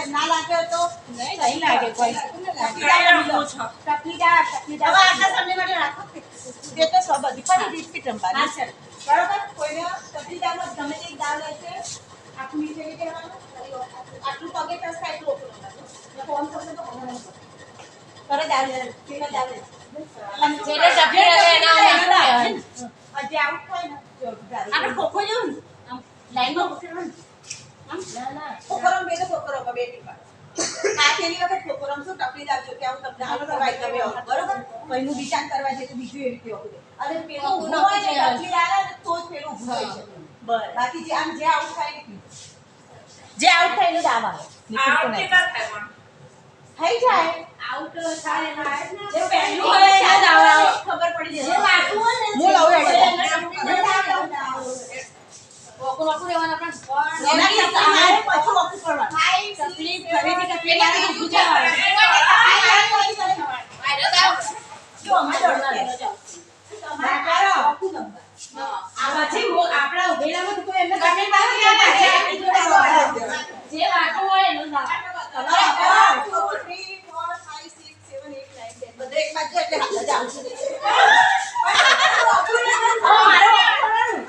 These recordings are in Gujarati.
ના લાગે તો નહીં લાગે કોઈ તકલીફ આટલા સમય માટે રાખો તે તો સબ બધી પણ રિપીટ રમવાની છે બરાબર કોઈને તકલીફમાં ગમે તે દાવ લેશે આખું નીચે નીચે આટલું પગે ટચ થાય તો ફોન કરશે તો કરે દાવ લે કેને દાવ લે જેને ડબલી રહે એના આજે આઉટ હોય ને આપણે ખોખો જેવું લાઈનમાં ઉતરવાનું ના ખોખરમ બે તો ખોખરમ બે ટીપા આ તેની વખત ખોખરમ શું ટપલી દાવજો કે હું તમને હાલો કરવાઈ તમે બરોબર કોઈનું વિચાર કરવા છે તો બીજું એવી કેવું અને પેલું ઊભું હોય ને ટપલી આલે ને તો જ પેલું ઊભું હોય છે બસ બાકી જે આમ જે આઉટ થાય ને જે આઉટ થાય ને દાવ આવે આઉટ કેટલા થાય પણ થઈ જાય આઉટ થાય ના જે પહેલું હોય એ દાવ આવે ખબર પડી જાય જે વાટું હોય ને હું લઉં વોકુ વોકુ રહેવાના પણ એના તમારે પછી વોકુ કરવાનું હાઈ તકલીફ ફરીથી તકલીફ આવે ગુજાવા જો અમે દોડના જાવ તમારા વોકુ નંબર આ પછી આપડા ઉભેલામાં તો કોઈ એમને તકલીફ આવે જે વાટો હોય એનો નામ તમારા 2 3 4 5 6 7 8 9 10 બધે એક બાજુ એટલે હાલ જ આવશે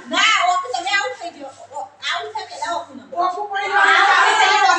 ના વોકુ તમે આઉટ થઈ ગયો આઉટ થાય પેલા વોકુ નંબર વોકુ પડી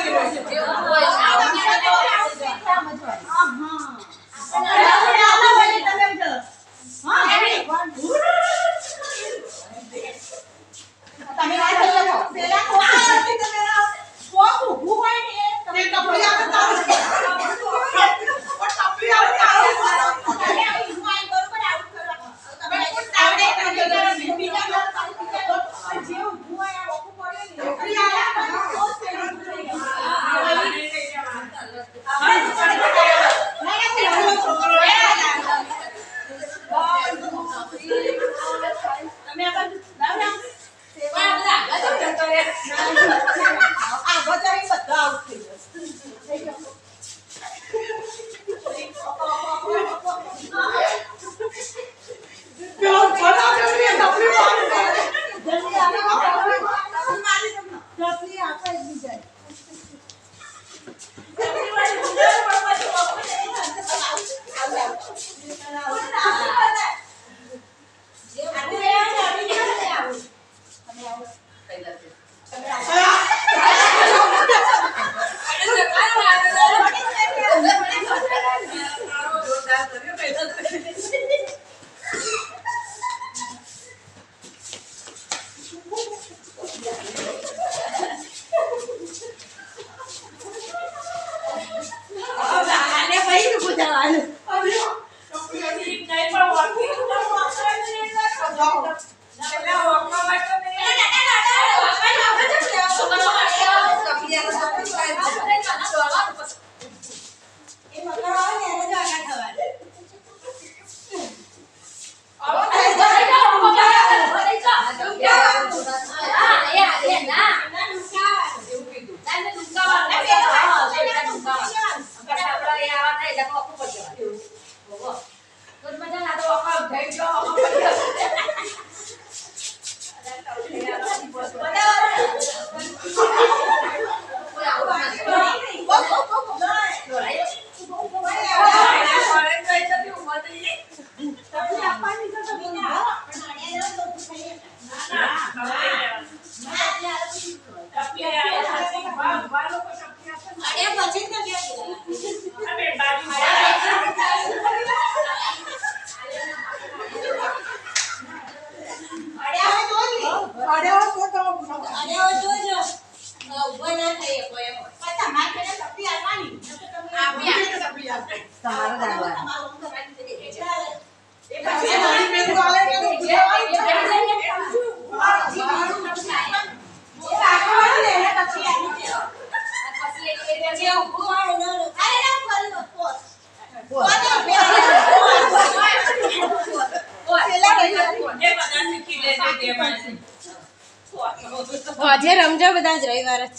આજે રમજો બધા જ રવિવાર જ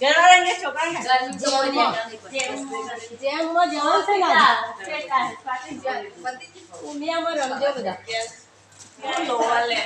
છે જેમમાં જવાનું છે ને ઉમિયામાં રમજો બધા લોવા લે